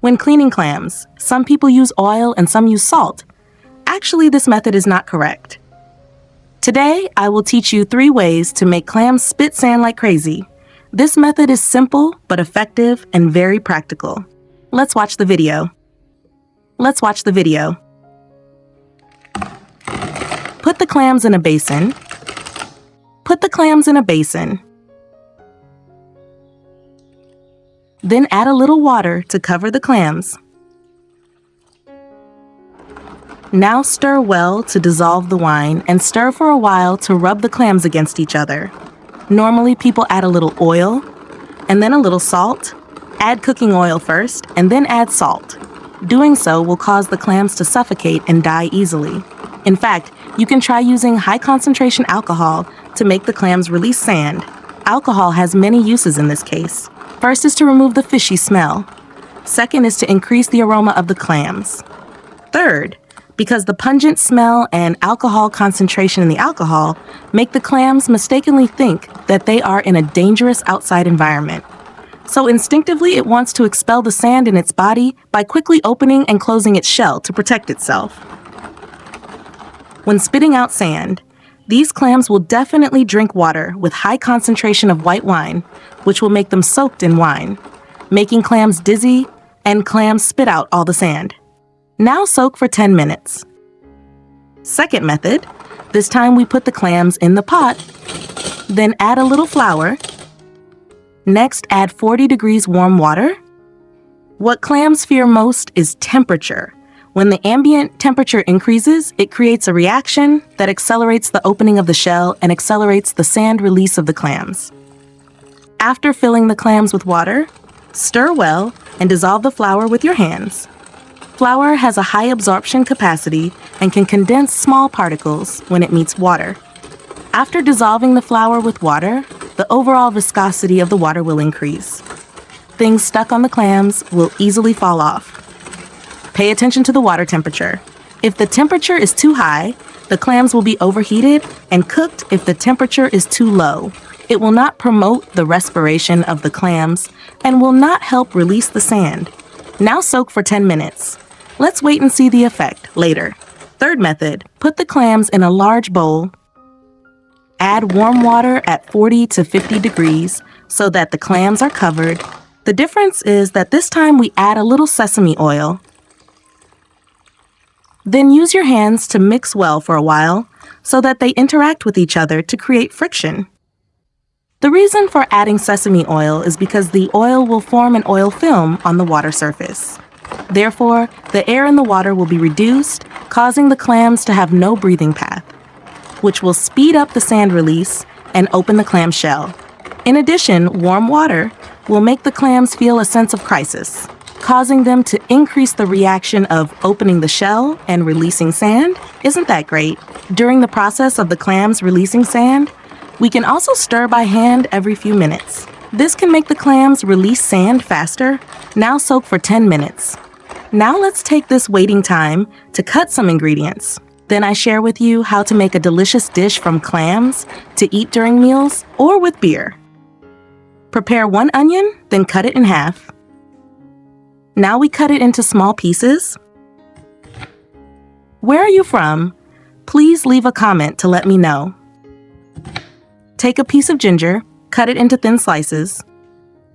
When cleaning clams, some people use oil and some use salt. Actually, this method is not correct. Today, I will teach you 3 ways to make clams spit sand like crazy. This method is simple but effective and very practical. Let's watch the video. Put the clams in a basin. Then add a little water to cover the clams. Now stir well to dissolve the wine and stir for a while to rub the clams against each other. Normally, people add a little oil and then a little salt. Add cooking oil first and then add salt. Doing so will cause the clams to suffocate and die easily. In fact, you can try using high-concentration alcohol to make the clams release sand. Alcohol has many uses in this case. First is to remove the fishy smell. Second is to increase the aroma of the clams. Third, because the pungent smell and alcohol concentration in the alcohol make the clams mistakenly think that they are in a dangerous outside environment. So instinctively, it wants to expel the sand in its body by quickly opening and closing its shell to protect itself. When spitting out sand, these clams will definitely drink water with high concentration of white wine, which will make them soaked in wine, making clams dizzy and clams spit out all the sand. Now soak for 10 minutes. Second method, this time we put the clams in the pot, then add a little flour. Next, add 40 degrees warm water. What clams fear most is temperature. When the ambient temperature increases, it creates a reaction that accelerates the opening of the shell and accelerates the sand release of the clams. After filling the clams with water, stir well and dissolve the flour with your hands. Flour has a high absorption capacity and can condense small particles when it meets water. After dissolving the flour with water, the overall viscosity of the water will increase. Things stuck on the clams will easily fall off. Pay attention to the water temperature. If the temperature is too high, the clams will be overheated and cooked if the temperature is too low. It will not promote the respiration of the clams and will not help release the sand. Now soak for 10 minutes. Let's wait and see the effect later. Third method, put the clams in a large bowl. Add warm water at 40 to 50 degrees so that the clams are covered. The difference is that this time we add a little sesame oil. Then use your hands to mix well for a while so that they interact with each other to create friction. The reason for adding sesame oil is because the oil will form an oil film on the water surface. Therefore, the air in the water will be reduced, causing the clams to have no breathing path, which will speed up the sand release and open the clam shell. In addition, warm water will make the clams feel a sense of crisis, causing them to increase the reaction of opening the shell and releasing sand. Isn't that great? During the process of the clams releasing sand, we can also stir by hand every few minutes. This can make the clams release sand faster. Now soak for 10 minutes. Now let's take this waiting time to cut some ingredients. Then I share with you how to make a delicious dish from clams to eat during meals or with beer. Prepare 1 onion, then cut it in half. Now we cut it into small pieces. Where are you from? Please leave a comment to let me know. Take a piece of ginger, cut it into thin slices.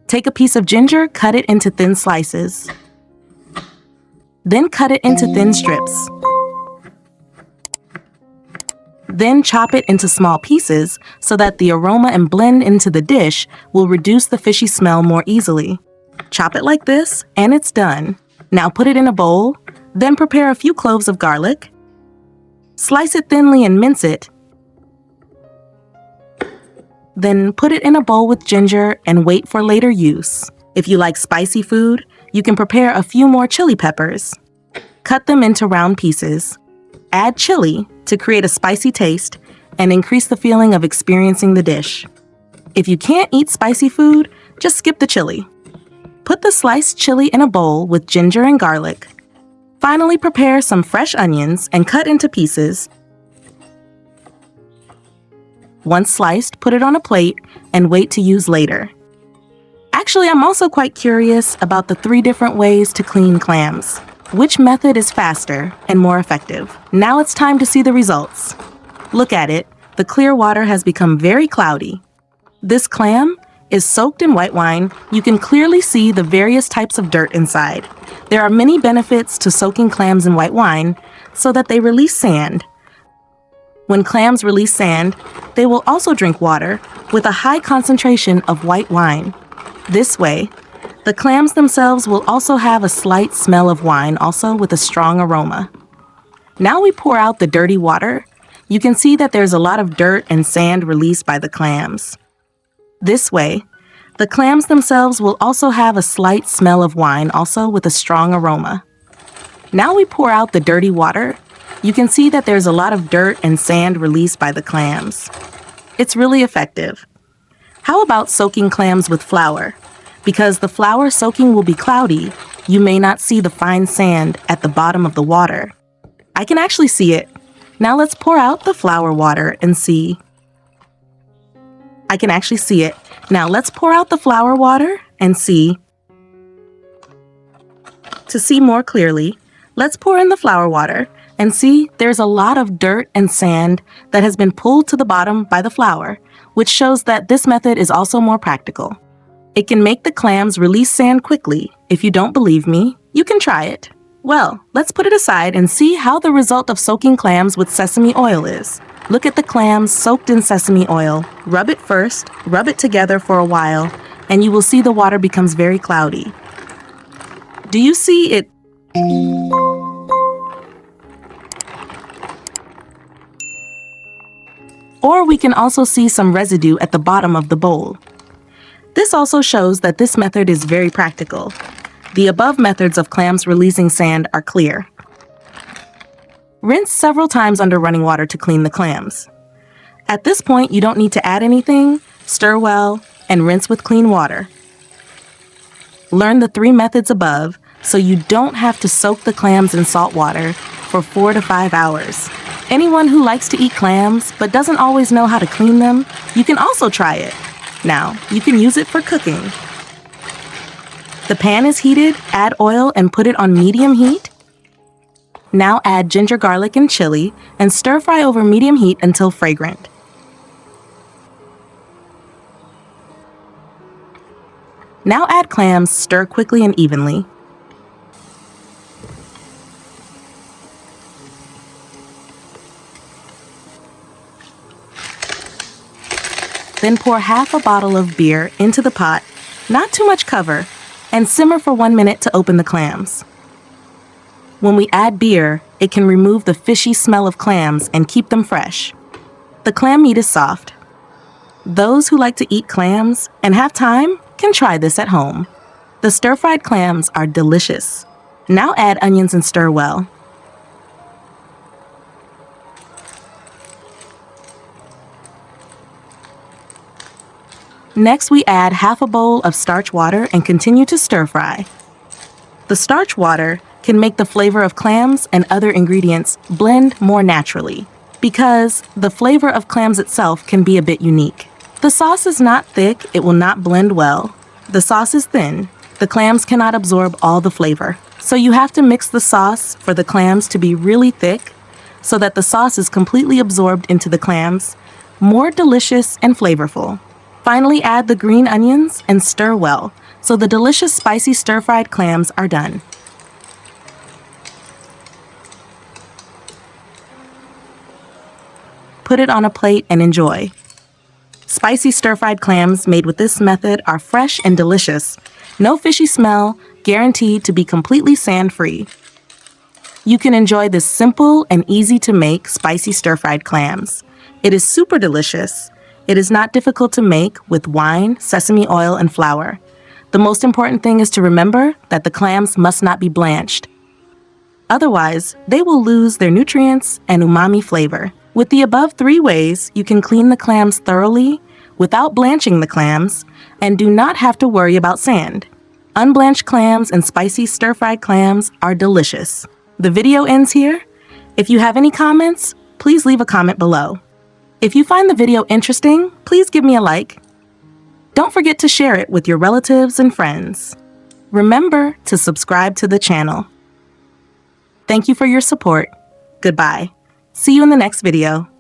Take a piece of ginger, cut it into thin slices. Then cut it into thin strips. Then chop it into small pieces so that the aroma and blend into the dish will reduce the fishy smell more easily. Chop it like this, and it's done. Now put it in a bowl, then prepare a few cloves of garlic. Slice it thinly and mince it. Then put it in a bowl with ginger and wait for later use. If you like spicy food, you can prepare a few more chili peppers. Cut them into round pieces. Add chili to create a spicy taste and increase the feeling of experiencing the dish. If you can't eat spicy food, just skip the chili. Put the sliced chili in a bowl with ginger and garlic. Finally, prepare some fresh onions and cut into pieces. Once sliced, put it on a plate and wait to use later. Actually, I'm also quite curious about the 3 different ways to clean clams. Which method is faster and more effective? Now it's time to see the results. Look at it. The clear water has become very cloudy. This clam is soaked in white wine. You can clearly see the various types of dirt inside. There are many benefits to soaking clams in white wine so that they release sand. When clams release sand, they will also drink water with a high concentration of white wine. This way, the clams themselves will also have a slight smell of wine, also with a strong aroma. Now we pour out the dirty water. You can see that there's a lot of dirt and sand released by the clams. This way, the clams themselves will also have a slight smell of wine, also with a strong aroma. Now we pour out the dirty water. You can see that there's a lot of dirt and sand released by the clams. It's really effective. How about soaking clams with flour? Because the flour soaking will be cloudy, you may not see the fine sand at the bottom of the water. I can actually see it. Now let's pour out the flour water and see. I can actually see it. Now let's pour out the flour water and see. To see more clearly, let's pour in the flour water and see there's a lot of dirt and sand that has been pulled to the bottom by the flour, which shows that this method is also more practical. It can make the clams release sand quickly. If you don't believe me, you can try it. Well, let's put it aside and see how the result of soaking clams with sesame oil is. Look at the clams soaked in sesame oil. Rub it first, rub it together for a while, and you will see the water becomes very cloudy. Do you see it? Or we can also see some residue at the bottom of the bowl. This also shows that this method is very practical. The above methods of clams releasing sand are clear. Rinse several times under running water to clean the clams. At this point, you don't need to add anything, stir well, and rinse with clean water. Learn the 3 methods above so you don't have to soak the clams in salt water for 4 to 5 hours. Anyone who likes to eat clams but doesn't always know how to clean them, you can also try it. Now, you can use it for cooking. The pan is heated, add oil and put it on medium heat. Now add ginger, garlic, and chili and stir fry over medium heat until fragrant. Now add clams, stir quickly and evenly. Then pour half a bottle of beer into the pot, not too much cover, and simmer for 1 minute to open the clams. When we add beer, it can remove the fishy smell of clams and keep them fresh. The clam meat is soft. Those who like to eat clams and have time can try this at home. The stir-fried clams are delicious. Now add onions and stir well. Next, we add half a bowl of starch water and continue to stir fry. The starch water can make the flavor of clams and other ingredients blend more naturally, because the flavor of clams itself can be a bit unique. The sauce is not thick, it will not blend well. The sauce is thin. The clams cannot absorb all the flavor. So you have to mix the sauce for the clams to be really thick so that the sauce is completely absorbed into the clams, more delicious and flavorful. Finally, add the green onions and stir well, so the delicious spicy stir-fried clams are done. Put it on a plate and enjoy. Spicy stir-fried clams made with this method are fresh and delicious. No fishy smell, guaranteed to be completely sand-free. You can enjoy this simple and easy-to-make spicy stir-fried clams. It is super delicious. It is not difficult to make with wine, sesame oil, and flour. The most important thing is to remember that the clams must not be blanched. Otherwise, they will lose their nutrients and umami flavor. With the above 3 ways, you can clean the clams thoroughly without blanching the clams and do not have to worry about sand. Unblanched clams and spicy stir-fried clams are delicious. The video ends here. If you have any comments, please leave a comment below. If you find the video interesting, please give me a like. Don't forget to share it with your relatives and friends. Remember to subscribe to the channel. Thank you for your support. Goodbye. See you in the next video.